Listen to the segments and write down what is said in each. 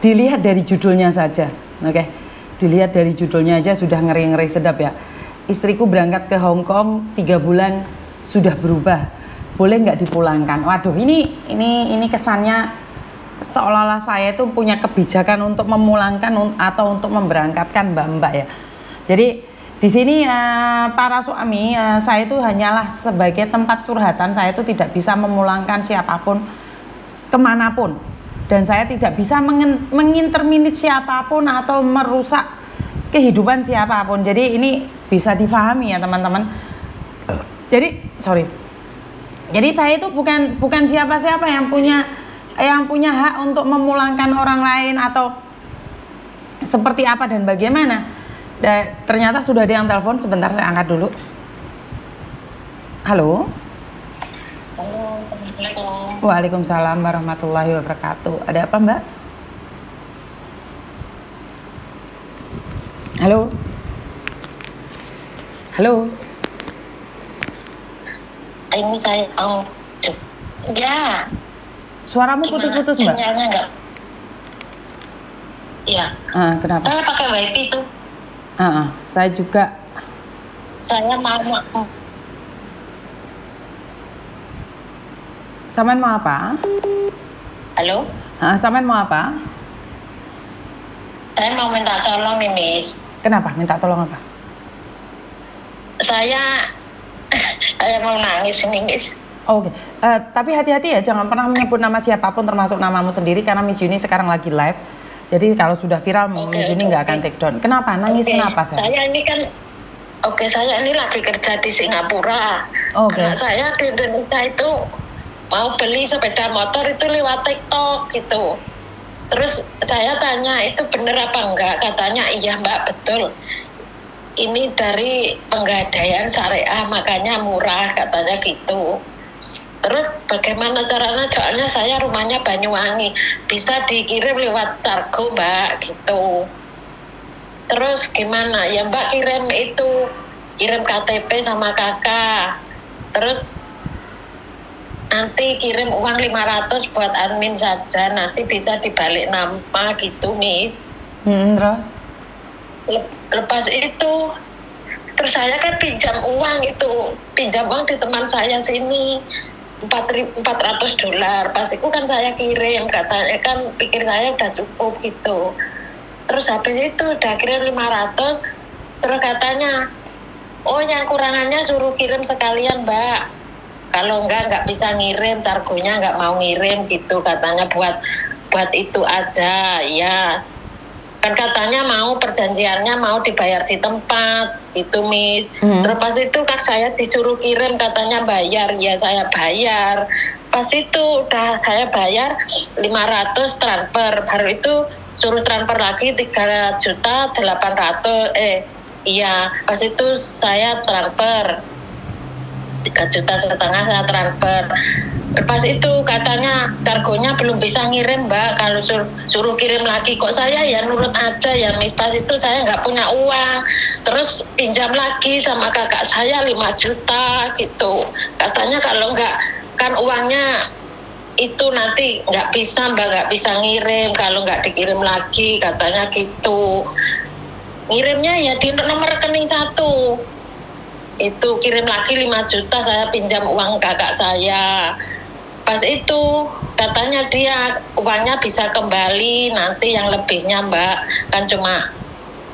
Dilihat dari judulnya saja, oke? Dilihat dari judulnya aja sudah ngeri-ngeri sedap ya. Istriku berangkat ke Hong Kong 3 bulan sudah berubah, boleh nggak dipulangkan? Waduh, ini kesannya seolah-olah saya itu punya kebijakan untuk memulangkan atau untuk memberangkatkan mbak-mbak ya. Jadi di sini para suami, saya itu hanyalah sebagai tempat curhatan. Saya itu tidak bisa memulangkan siapapun kemanapun. Dan saya tidak bisa menginterminit siapapun atau merusak kehidupan siapapun. Jadi ini bisa difahami ya teman-teman. Jadi saya itu bukan siapa-siapa yang punya hak untuk memulangkan orang lain atau seperti apa dan bagaimana. Ternyata sudah ada yang telepon. Sebentar saya angkat dulu. Halo. Waalaikumsalam warahmatullahi wabarakatuh. Ada apa mbak? Halo. Halo. Ini saya ya. Suaramu putus-putus mbak? Sinyalnya enggak. Iya. Kenapa? Saya pakai wifi tuh. Saya juga. Saya mau. Saman mau apa? Halo? Saman mau apa? Saya mau minta tolong nih, Miss. Kenapa? Minta tolong apa? Saya mau nangis ini, Miss. Oke. Tapi hati-hati ya, jangan pernah menyebut nama siapapun termasuk namamu sendiri karena Miss Yuni sekarang lagi live. Jadi kalau sudah viral, Miss Yuni nggak akan take down. Kenapa? Nangis kenapa? Saya ini kan, saya ini lagi kerja di Singapura. Saya di Indonesia itu mau beli sepeda motor itu lewat TikTok gitu. Terus saya tanya itu bener apa enggak? Katanya iya mbak, betul. Ini dari Penggadaian Syariah makanya murah katanya gitu. Terus bagaimana caranya? Soalnya saya rumahnya Banyuwangi, bisa dikirim lewat Cargo mbak gitu. Terus gimana? Ya mbak kirim KTP sama kakak. Terus nanti kirim uang 500 buat admin saja, nanti bisa dibalik nama gitu, Miss. Terus? Lepas itu, terus saya kan pinjam uang di teman saya sini, $400. Pas itu kan saya kirim, katanya kan pikir saya udah cukup gitu. Terus habis itu udah kirim 500, terus katanya, oh yang kurangannya suruh kirim sekalian mbak. Kalau nggak bisa ngirim, Cargonya nggak mau ngirim gitu, katanya buat itu aja ya. Kan katanya mau perjanjiannya mau dibayar di tempat gitu, Miss. Terus pas itu kan saya disuruh kirim, katanya bayar, ya saya bayar. Pas itu udah saya bayar 500 transfer, baru itu suruh transfer lagi 3.800.000. Iya, pas itu saya transfer 3,5 juta saya transfer. Pas itu katanya Cargonya belum bisa ngirim mbak, kalau suruh kirim lagi. Kok saya ya nurut aja ya, Miss. Pas itu saya nggak punya uang, terus pinjam lagi sama kakak saya 5 juta gitu. Katanya kalau nggak, kan uangnya itu nanti nggak bisa mbak, nggak bisa ngirim kalau nggak dikirim lagi, katanya gitu. Ngirimnya ya di nomor rekening 1. Itu kirim lagi 5 juta, saya pinjam uang kakak saya. Pas itu katanya dia uangnya bisa kembali nanti yang lebihnya mbak, kan cuma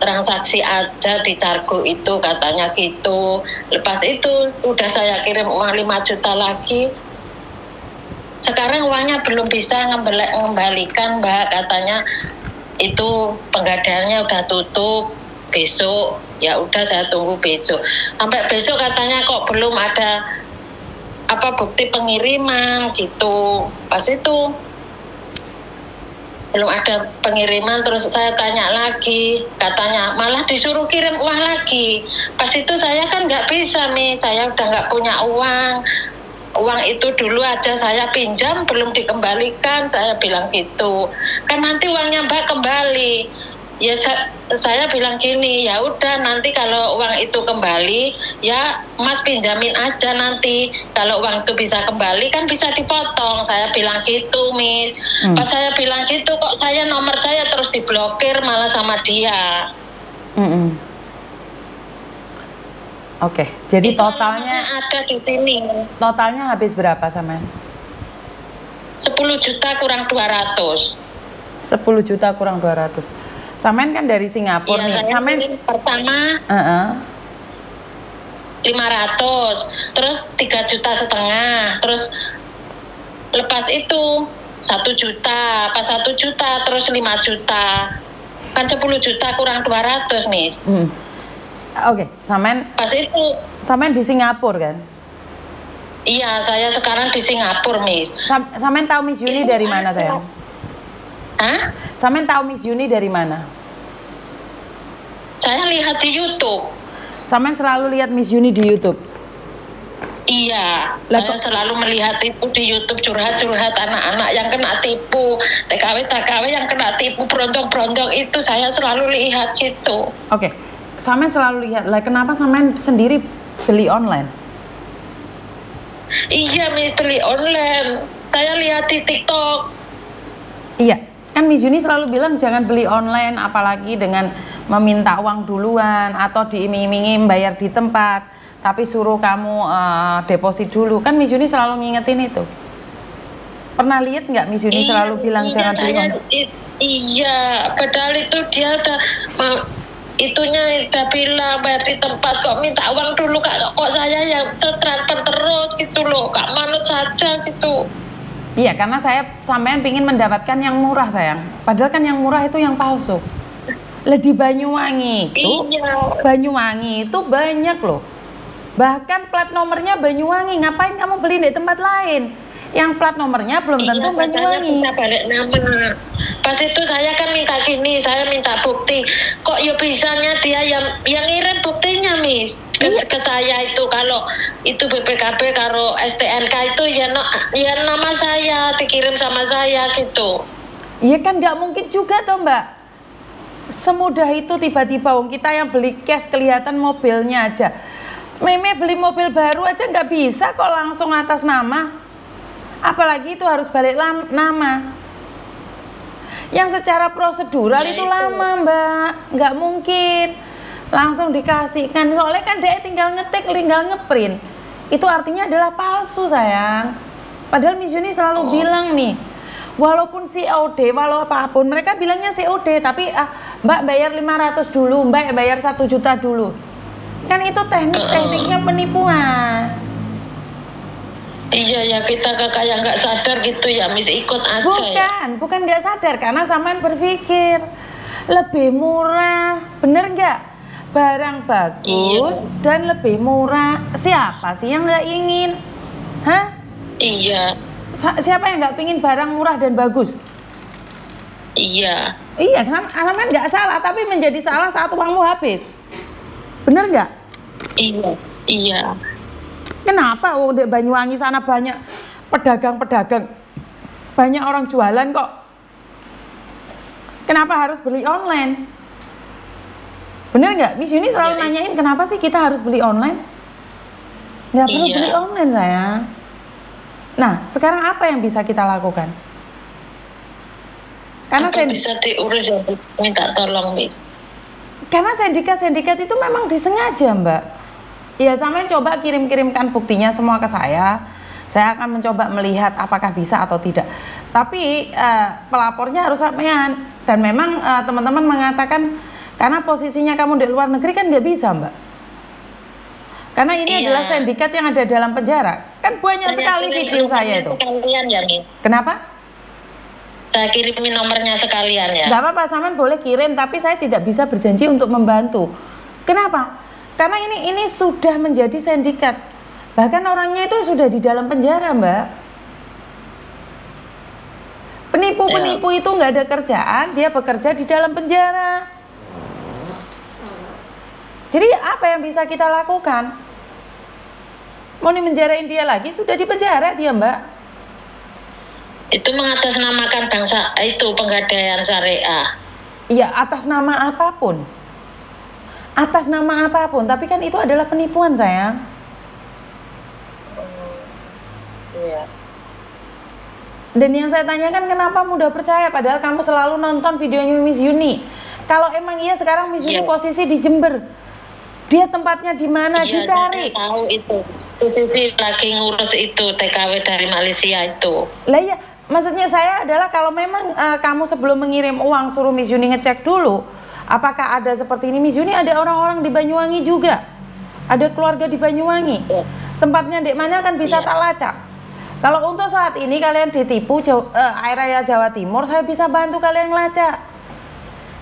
transaksi aja di Cargo itu, katanya gitu. Lepas itu udah saya kirim uang 5 juta lagi, sekarang uangnya belum bisa ngembalikan mbak, katanya itu penggadaiannya udah tutup besok. Ya udah saya tunggu besok. Sampai besok katanya kok belum ada bukti pengiriman gitu. Pas itu belum ada pengiriman, terus saya tanya lagi, katanya malah disuruh kirim uang lagi. Pas itu saya kan nggak bisa nih, saya udah nggak punya uang. Uang itu dulu aja saya pinjam belum dikembalikan, saya bilang gitu. Kan nanti uangnya mbak kembali. Ya saya bilang gini, ya udah nanti kalau uang itu kembali, ya Mas pinjamin aja nanti. Kalau uang itu bisa kembali kan bisa dipotong. Saya bilang gitu, Miss. Pas saya bilang gitu kok nomor saya terus diblokir malah sama dia. Oke, jadi itu totalnya ada di sini. Totalnya habis berapa Samen? 10 juta kurang 200. 10 juta kurang 200. Samen kan dari Singapura nih. Samen pertama 500, terus 3,5 juta, terus lepas itu 1 juta, pas 1 juta terus 5 juta, kan 10 juta kurang 200, Miss. Oke, Samen pas itu Samen di Singapura kan? Iya, saya sekarang di Singapura, Miss. Samen tahu Miss Yuni dari mana, sayang? Hah? Samen tahu Miss Yuni dari mana? Saya lihat di YouTube. Samen selalu lihat Miss Yuni di YouTube? Iya, saya selalu melihat itu di YouTube, curhat-curhat anak-anak yang kena tipu, TKW yang kena tipu, berondong-berondong itu saya selalu lihat gitu. Oke, Samen selalu lihat. Lah kenapa Samen sendiri beli online? Iya, beli online. Saya lihat di TikTok. Iya, kan Miss Yuni selalu bilang jangan beli online, apalagi dengan meminta uang duluan atau diiming-imingi bayar di tempat, tapi suruh kamu deposit dulu. Kan Miss Yuni selalu ngingetin itu. Pernah lihat nggak Miss Yuni selalu bilang jangan beli online? Iya, padahal itu dia udah itunya udah bilang bayar di tempat, kok minta uang dulu, kok saya yang transfer terus gitu loh, Kak, manut saja gitu. Iya, karena saya sampean pingin mendapatkan yang murah, sayang. Padahal kan yang murah itu yang palsu. Lah di Banyuwangi itu, Banyuwangi itu banyak loh. Bahkan plat nomornya Banyuwangi. Ngapain kamu beli di tempat lain? Yang plat nomornya belum tentu Banyuwangi. Kita balik nama. Pas itu saya kan minta gini, saya minta bukti. Kok ya bisanya dia yang ngirim buktinya, Miss. Ke saya itu, kalau itu BPKB karo STNK itu ya nama saya dikirim sama saya gitu. Iya kan nggak mungkin juga toh Mbak. Semudah itu tiba-tiba kita yang beli cash kelihatan mobilnya aja. Meme beli mobil baru aja nggak bisa kok langsung atas nama. Apalagi itu harus balik nama. Yang secara prosedural ya itu lama Mbak, nggak mungkin langsung dikasihkan, soalnya kan dia tinggal ngetik, tinggal ngeprint. Itu artinya adalah palsu, sayang. Padahal Miss Yuni selalu bilang nih, walaupun COD, walau apapun, mereka bilangnya COD, tapi Mbak bayar 500 dulu, Mbak bayar 1 juta dulu. Kan itu tekniknya penipuan. Iya ya, kita kayak nggak sadar gitu ya, Miss, ikut aja. Bukan nggak sadar, karena sampean berpikir lebih murah, bener nggak? Barang bagus dan lebih murah, siapa sih yang nggak ingin? Hah? Iya. Siapa yang nggak pingin barang murah dan bagus? Iya. Iya kan, sampean nggak salah, tapi menjadi salah saat uangmu habis. Bener nggak? Iya. Iya. Kenapa di Banyuwangi sana banyak pedagang-pedagang, banyak orang jualan kok? Kenapa harus beli online? Bener nggak? Miss Yuni selalu nanyain kenapa sih kita harus beli online? Nggak perlu beli online, sayang. Nah, sekarang apa yang bisa kita lakukan? Karena bisa diurus ya, minta tolong, Miss. Karena sindikat itu memang disengaja, Mbak. Ya, sampean coba kirim-kirimkan buktinya semua ke saya. Saya akan mencoba melihat apakah bisa atau tidak. Tapi pelapornya harus sampean. Dan memang teman-teman mengatakan karena posisinya kamu di luar negeri kan nggak bisa, Mbak. Karena ini adalah sindikat yang ada dalam penjara. Kan banyak sekali video saya itu. Sekalian ya, Miss. Kenapa? Saya kirimin nomornya sekalian ya. Nggak apa-apa, sampean boleh kirim, tapi saya tidak bisa berjanji untuk membantu. Kenapa? Karena ini sudah menjadi sindikat. Bahkan orangnya itu sudah di dalam penjara, Mbak. Penipu-penipu itu nggak ada kerjaan, dia bekerja di dalam penjara. Jadi apa yang bisa kita lakukan? Mau dimenjarain dia lagi, sudah di penjara dia, Mbak. Itu mengatasnamakan bangsa itu Penggadaian Syariah. Ya atas nama apapun. Atas nama apapun, tapi kan itu adalah penipuan, sayang. Iya. Dan yang saya tanyakan, kenapa mudah percaya padahal kamu selalu nonton videonya Miss Yuni? Kalau emang iya sekarang Miss Yuni posisi di Jember, dia tempatnya di mana? Dicari. Saya tahu itu. Posisi lagi ngurus itu TKW dari Malaysia itu. Lah ya, maksudnya saya adalah kalau memang kamu sebelum mengirim uang suruh Miss Yuni ngecek dulu, apakah ada seperti ini? Miss Yuni ada orang-orang di Banyuwangi juga, ada keluarga di Banyuwangi. Tempatnya di mana kan bisa tak lacak. Kalau untuk saat ini kalian ditipu air raya Jawa Timur, saya bisa bantu kalian melacak.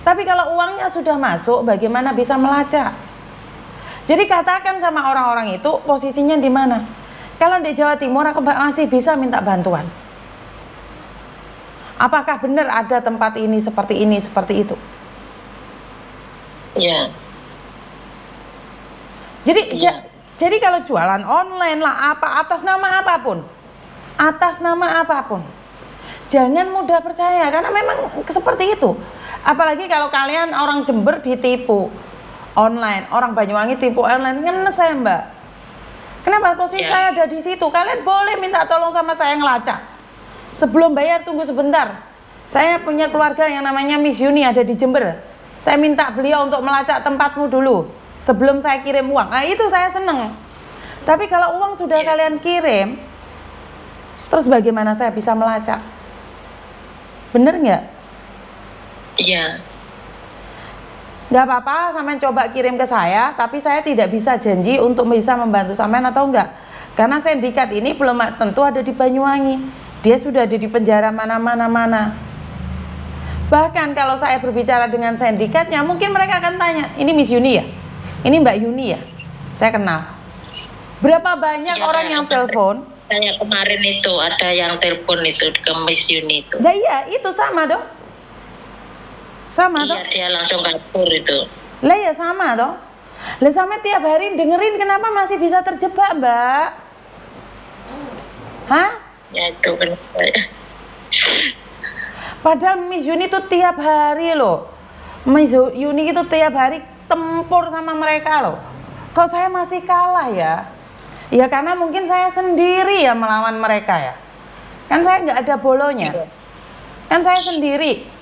Tapi kalau uangnya sudah masuk, bagaimana bisa melacak? Jadi katakan sama orang-orang itu posisinya di mana. Kalau di Jawa Timur aku masih bisa minta bantuan. Apakah benar ada tempat ini, seperti itu? Iya. Jadi kalau jualan online lah, atas nama apapun, jangan mudah percaya karena memang seperti itu. Apalagi kalau kalian orang Jember ditipu online, orang Banyuwangi tipu online, ngenes saya Mbak. Kenapa posisi saya ada di situ? Kalian boleh minta tolong sama saya ngelacak. Sebelum bayar tunggu sebentar. Saya punya keluarga yang namanya Miss Yuni ada di Jember. Saya minta beliau untuk melacak tempatmu dulu sebelum saya kirim uang. Nah itu saya seneng. Tapi kalau uang sudah kalian kirim, terus bagaimana saya bisa melacak? Bener nggak? Iya. Nggak apa-apa, sampean coba kirim ke saya, tapi saya tidak bisa janji untuk bisa membantu sampean atau enggak. Karena sindikat ini belum tentu ada di Banyuwangi. Dia sudah ada di penjara mana. Bahkan kalau saya berbicara dengan sindikatnya, mungkin mereka akan tanya, ini Miss Yuni ya? Ini Mbak Yuni ya? Saya kenal. Berapa banyak orang yang telepon? Saya kemarin itu ada yang telepon itu ke Miss Yuni itu. Nah iya, itu sama dong. Sama toh? Iya, dia langsung kabur itu. Lah ya sama toh. Lah sampai tiap hari dengerin, kenapa masih bisa terjebak, Mbak? Hah? Ya itu kenapa ya. Padahal Miss Yuni itu tiap hari loh. Miss Yuni itu tiap hari tempur sama mereka loh. Kok saya masih kalah ya? Ya karena mungkin saya sendiri ya melawan mereka ya. Kan saya nggak ada bolonya. Kan saya sendiri.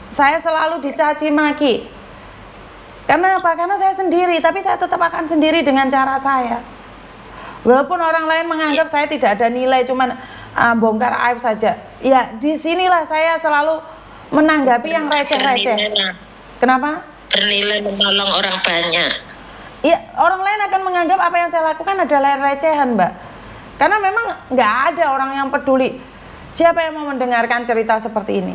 Saya selalu dicaci maki. Karena apa? Karena saya sendiri, tapi saya tetap akan sendiri dengan cara saya. Walaupun orang lain menganggap saya tidak ada nilai, cuman bongkar aib saja. Ya, disinilah saya selalu menanggapi yang receh-receh. Kenapa? Bernilai menolong orang banyak. Iya, orang lain akan menganggap apa yang saya lakukan adalah recehan, Mbak. Karena memang nggak ada orang yang peduli. Siapa yang mau mendengarkan cerita seperti ini?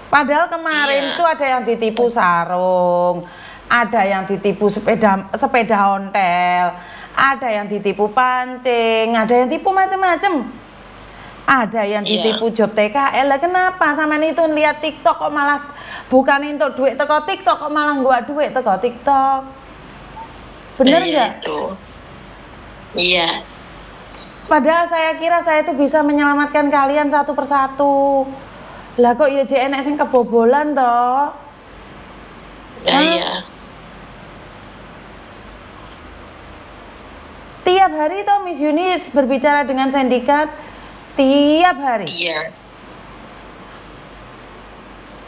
Padahal kemarin itu ada yang ditipu sarung, ada yang ditipu sepeda ontel, ada yang ditipu pancing, ada yang tipu macam-macam. Ada yang ditipu job TKL. Lah kenapa sama itu lihat TikTok kok malah bukan untuk duit teko TikTok, kok malah gua duit teko TikTok? Bener nggak? Iya. Padahal saya kira saya itu bisa menyelamatkan kalian satu persatu. Lah kok ya JNS yang kebobolan toh? Iya. Tiap hari toh Miss Yuni berbicara dengan sindikat, tiap hari. Iya.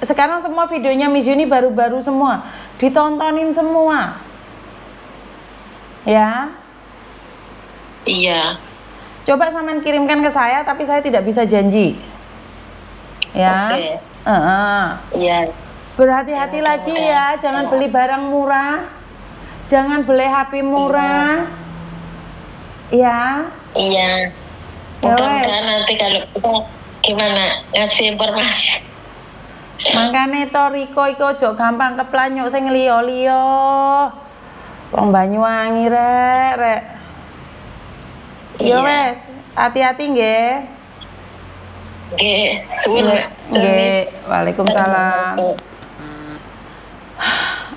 Sekarang semua videonya Miss Yuni baru-baru semua, ditontonin semua. Ya. Iya. Coba sampean kirimkan ke saya, tapi saya tidak bisa janji. Ya. Iya. Berhati-hati lagi ya, jangan beli barang murah, jangan beli HP murah. Ya. Iya. Mudah-mudahan nanti kalau kita gimana ngasih informasi. Makane to Riko iku ojo gampang keplanyuk sing liya-liya. Wong Banyuwangi rek. Yo wes, hati-hati nggih. Nggih, waalaikumsalam.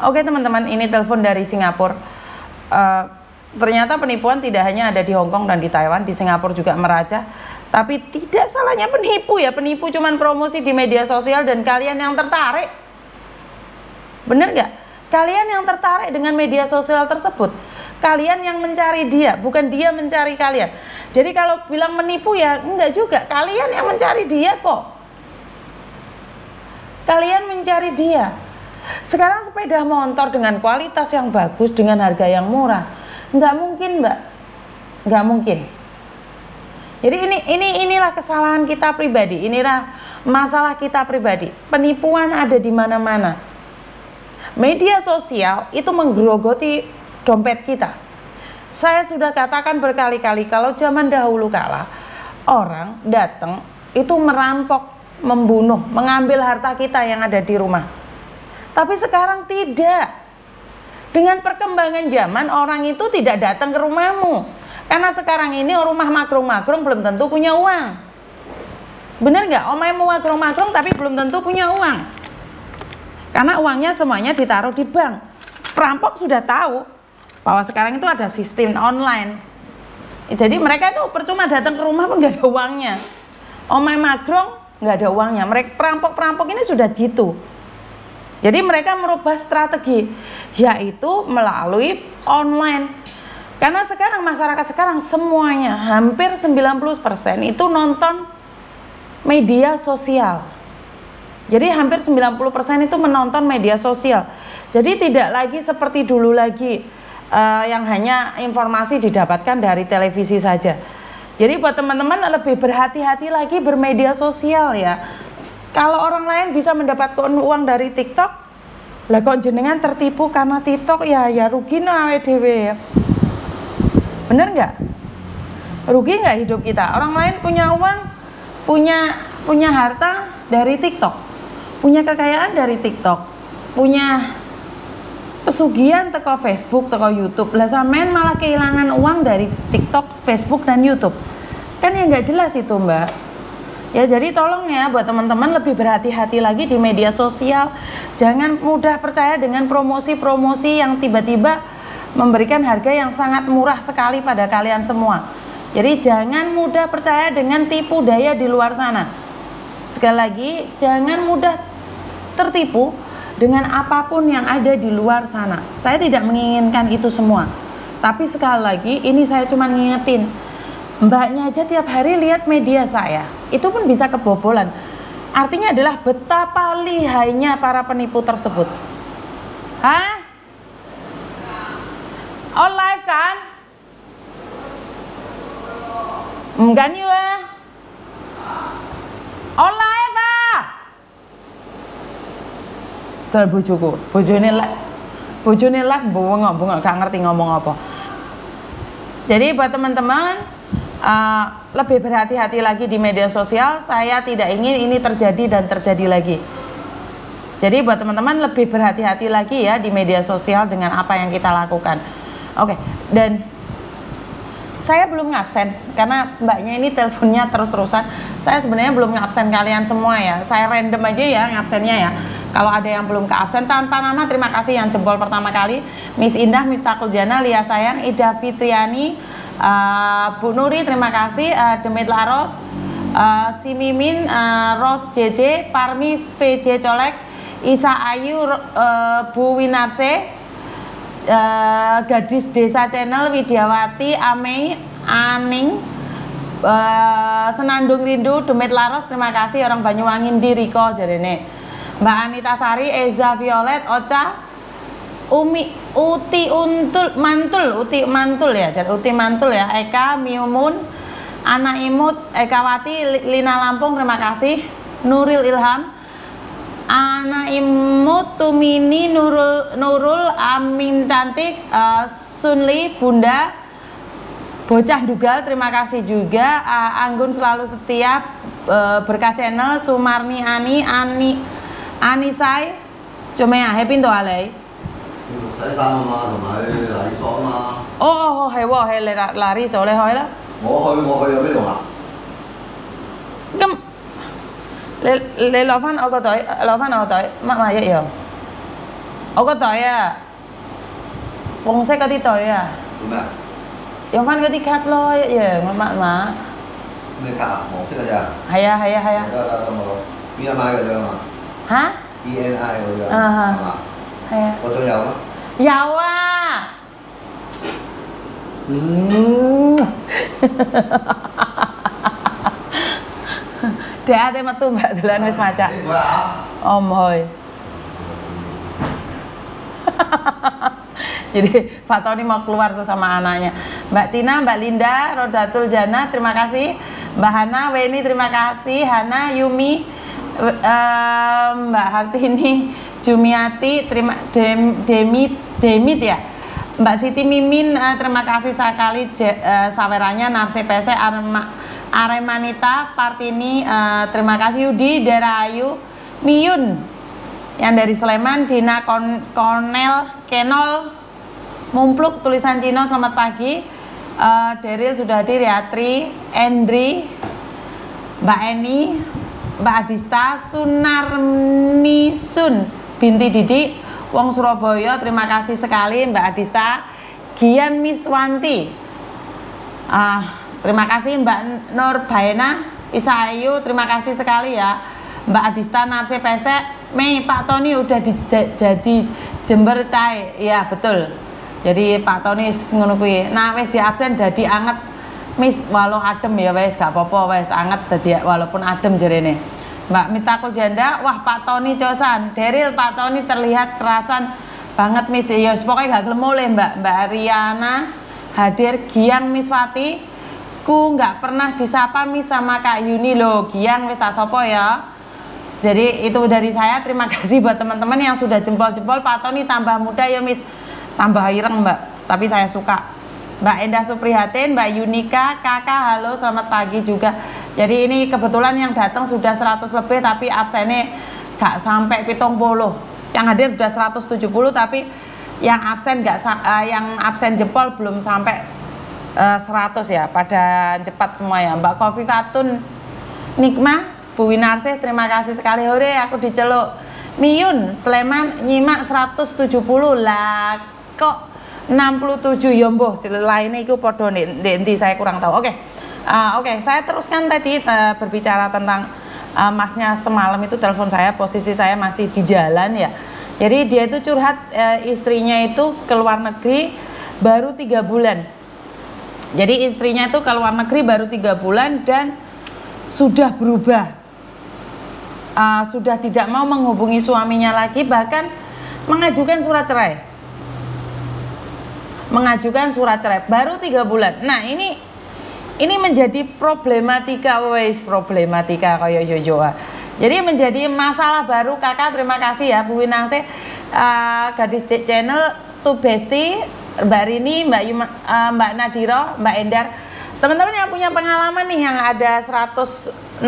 Oke teman-teman, ini telepon dari Singapura. Ternyata penipuan tidak hanya ada di Hong Kong dan di Taiwan, di Singapura juga merajah. Tapi tidak salahnya penipu ya, penipu cuman promosi di media sosial dan kalian yang tertarik. Bener nggak? Kalian yang tertarik dengan media sosial tersebut, kalian yang mencari dia, bukan dia mencari kalian. Jadi kalau bilang menipu ya enggak juga, kalian yang mencari dia kok. Kalian mencari dia. Sekarang sepeda motor dengan kualitas yang bagus, dengan harga yang murah, nggak mungkin mbak, nggak mungkin. Jadi inilah kesalahan kita pribadi, inilah masalah kita pribadi. Penipuan ada di mana-mana. Media sosial itu menggerogoti dompet kita. Saya sudah katakan berkali-kali kalau zaman dahulu kala orang datang itu merampok, membunuh, mengambil harta kita yang ada di rumah. Tapi sekarang tidak. Dengan perkembangan zaman orang itu tidak datang ke rumahmu. Karena sekarang ini rumah makrung-makrung belum tentu punya uang. Bener nggak? Omahmu makrung-makrung tapi belum tentu punya uang. Karena uangnya semuanya ditaruh di bank. Perampok sudah tahu bahwa sekarang itu ada sistem online. Jadi mereka itu percuma datang ke rumah pun nggak ada uangnya. Omah makrung nggak ada uangnya. Mereka perampok-perampok ini sudah jitu. Jadi mereka merubah strategi, yaitu melalui online. Karena sekarang masyarakat sekarang semuanya hampir 90% itu nonton media sosial. Jadi hampir 90% itu menonton media sosial. Jadi tidak lagi seperti dulu lagi yang hanya informasi didapatkan dari televisi saja. Jadi buat teman-teman lebih berhati-hati lagi bermedia sosial ya. Kalau orang lain bisa mendapatkan uang dari TikTok, lah kok jenengan tertipu karena TikTok ya rugi nawe dhewe ya. Bener nggak? Rugi nggak hidup kita? Orang lain punya uang, punya harta dari TikTok. Punya kekayaan dari TikTok, punya pesugihan teko Facebook, teko YouTube. Lah sampean malah kehilangan uang dari TikTok, Facebook dan YouTube. Kan ya nggak jelas itu mbak. Ya jadi tolong ya buat teman-teman lebih berhati-hati lagi di media sosial. Jangan mudah percaya dengan promosi-promosi yang tiba-tiba memberikan harga yang sangat murah sekali pada kalian semua. Jadi jangan mudah percaya dengan tipu daya di luar sana. Sekali lagi, jangan mudah tertipu dengan apapun yang ada di luar sana. Saya tidak menginginkan itu semua. Tapi sekali lagi, ini saya cuma ngingetin. Mbaknya aja tiap hari lihat media saya. Itu pun bisa kebobolan. Artinya adalah betapa lihainya para penipu tersebut. Hah? On live kan? Enggak nih wah. On live ah. Dal bojoku, bojone live bengok gak ngerti ngomong apa. Jadi buat teman-teman lebih berhati-hati lagi di media sosial. Saya tidak ingin ini terjadi dan terjadi lagi. Jadi buat teman-teman lebih berhati-hati lagi ya di media sosial dengan apa yang kita lakukan. Oke, dan saya belum ngabsen karena mbaknya ini teleponnya terus-terusan. Saya sebenarnya belum ngabsen kalian semua ya. Saya random aja ya ngabsennya ya. Kalau ada yang belum ke absen tanpa nama, terima kasih yang jempol pertama kali. Miss Indah, Miftahul Jana, Lia Sayang, Ida Fitriani, Bu Nuri, terima kasih. Demit Laros, Si Mimin, Ros JJ, Parmi VJ Colek, Isa Ayu, Bu Winarse, Gadis Desa Channel, Widiawati, Amei, Aning, Senandung Rindu, Demit Laros, terima kasih. Orang Banyuwangi Diriko jarene. Mbak Anita Sari, Eza Violet, Ocha, Uti Mantul ya, Uti Mantul ya, Eka Miumun, Ana Imut, Eka Wati, Lina Lampung, terima kasih. Nuril Ilham, Ana Imut, Tumini, Nurul, Amin Cantik, Sunli, Bunda, Bocah Dugal, terima kasih juga. Anggun selalu setia, Berkah Channel, Sumarni Anisai,做咩啊？喺邊度啊你？洗衫啊嘛，同埋去禮所啊嘛。係喎，係你嗱呢所你開啦。我去有咩用啊？咁你攞翻我個袋，攞翻我個袋，乜碼一樣？我個袋啊，黃色嗰啲袋啊。做咩啊？用翻嗰啲卡咯，一樣嘅密碼。咩卡啊？黃色嗰隻啊？係啊。得，我攞。邊一買嗰隻啊嘛？嚇？ BNI 嗰隻係嘛？ Pocong Jawa. Jawa. Dek ate metu Mbak dolan wis macak. Om hoi. Jadi Pak Tony mau keluar tuh sama anaknya. Mbak Tina, Mbak Linda, Rodatul Jana, terima kasih. Mbak Hana, Weni, terima kasih. Hana, Yumi, Mbak Hartini, Jumiati, terima Demit ya. Mbak Siti Mimin, terima kasih sekali sawerannya. Narsi PC, Aremanita, Partini, terima kasih. Yudi, Derayu, Miyun yang dari Sleman, Dina Kenol, Mumpluk, tulisan Cino, selamat pagi. Deril sudah hadir ya, Tri, Endri, Mbak Eni, Mbak Adista, Sunarnisun binti Didi, Wong Surabaya, terima kasih sekali Mbak Adista. Gian Miswanti, terima kasih Mbak Nur Baena, Isayu, terima kasih sekali ya Mbak Adista. Narsi Pesek, Mei, Pak Tony udah jadi Jember Cai, ya betul. Jadi Pak Tony ngono kuwi. Nah wis di absen dadi anget. Miss walau adem ya wis gak apa-apa wis anget dadi walaupun adem jarene. Mbak Mitakul Janda, wah Pak Tony cosan. Deril Pak Tony terlihat kerasan banget Miss. Ya pokoknya gak gelem oleh Mbak Riana hadir. Giang Miswati, ku nggak pernah disapa Miss sama Kak Yuni loh. Giang wis tak sopo ya. Jadi itu dari saya, terima kasih buat teman-teman yang sudah jempol-jempol. Pak Tony tambah muda ya Miss. Tambah ireng Mbak, tapi saya suka. Mbak Endah Suprihatin, Mbak Yunika, Kakak halo selamat pagi juga. Jadi ini kebetulan yang datang sudah 100 lebih tapi absennya gak sampai 70. Yang hadir udah 170 tapi yang absen yang absen jempol belum sampai 100 ya. Pada cepat semua ya. Mbak Kofi Fatun Nikmah, Bu Winarsih, terima kasih sekali. Hore aku diceluk. Miyun Sleman nyimak 170 lah. Kok 67 ya mboh lainnya itu podo nanti saya kurang tahu. Oke, saya teruskan tadi berbicara tentang masnya semalam itu telepon saya, posisi saya masih di jalan ya. Jadi dia itu curhat istrinya itu ke luar negeri baru 3 bulan. Jadi istrinya itu ke luar negeri baru 3 bulan dan sudah berubah, sudah tidak mau menghubungi suaminya lagi, bahkan mengajukan surat cerai. Baru 3 bulan. Nah ini menjadi problematika, problematika kayak Jojoa. Jadi menjadi masalah baru. Kakak terima kasih ya Bu Winangsih, gadis channel Tu Besti, Mbak Rini, Mbak Nadiro, Mbak Endar. Teman-teman yang punya pengalaman nih, yang ada 166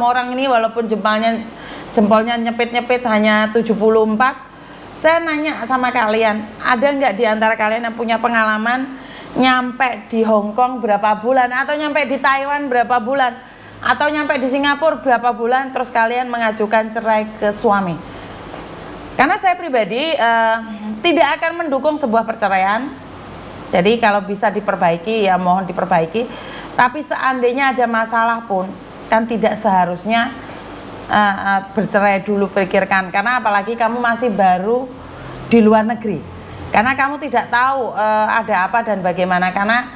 orang ini walaupun jempolnya nyepit-nyepit hanya 74. Saya nanya sama kalian, ada nggak di antara kalian yang punya pengalaman nyampe di Hong Kong berapa bulan, atau nyampe di Taiwan berapa bulan, atau nyampe di Singapura berapa bulan, terus kalian mengajukan cerai ke suami? Karena saya pribadi tidak akan mendukung sebuah perceraian. Jadi kalau bisa diperbaiki ya mohon diperbaiki. Tapi seandainya ada masalah pun kan tidak seharusnya bercerai dulu, pikirkan. Karena apalagi kamu masih baru di luar negeri, karena kamu tidak tahu ada apa dan bagaimana. Karena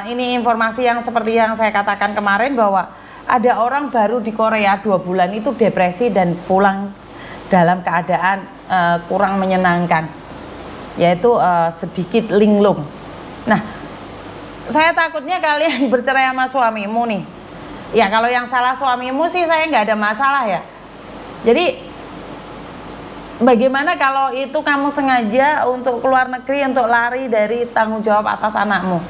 ini informasi yang seperti yang saya katakan kemarin, bahwa ada orang baru di Korea 2 bulan itu depresi dan pulang dalam keadaan kurang menyenangkan, yaitu sedikit linglung. Nah saya takutnya kalian bercerai sama suamimu nih. Ya kalau yang salah suamimu sih saya nggak ada masalah ya. Jadi bagaimana kalau itu kamu sengaja untuk keluar negeri untuk lari dari tanggung jawab atas anakmu?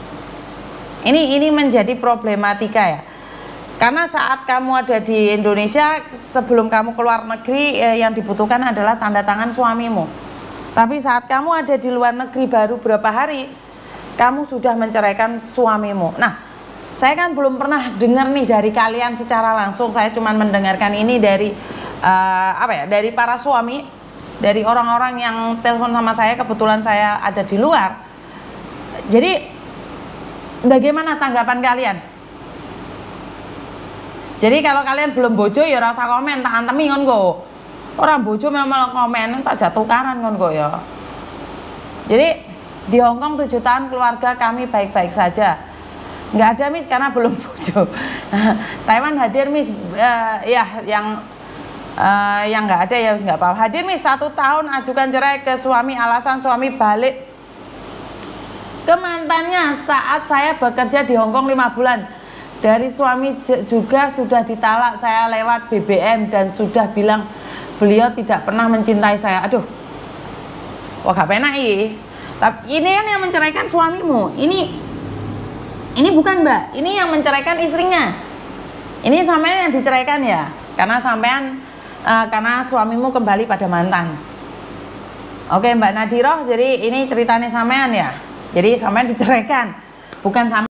Ini menjadi problematika ya. Karena saat kamu ada di Indonesia, sebelum kamu keluar negeri yang dibutuhkan adalah tanda tangan suamimu. Tapi saat kamu ada di luar negeri baru berapa hari, kamu sudah menceraikan suamimu. Nah saya kan belum pernah dengar nih dari kalian secara langsung. Saya cuma mendengarkan ini dari dari para suami, dari orang-orang yang telepon sama saya. Kebetulan saya ada di luar. Jadi bagaimana tanggapan kalian? Jadi kalau kalian belum bojo ya rasa komen tak antemi ngono. Orang bojo malah komen tak jatuh karan kon kok ya. Jadi di Hongkong 7 tahun keluarga kami baik-baik saja. Nggak ada Miss karena belum bojo. Taiwan hadir Miss, ya yang nggak ada ya nggak apa-apa. Hadir Miss 1 tahun ajukan cerai ke suami, alasan suami balik ke mantannya saat saya bekerja di Hongkong 5 bulan. Dari suami juga sudah ditalak saya lewat BBM dan sudah bilang beliau tidak pernah mencintai saya. Aduh, wah gak penak ini. Tapi ini kan yang menceraikan suamimu. Ini bukan Mbak, ini yang menceraikan istrinya. Ini sampean yang diceraikan ya, karena sampean karena suamimu kembali pada mantan. Oke Mbak Nadiroh, jadi ini ceritanya sampean ya. Jadi sampean diceraikan, bukan sampean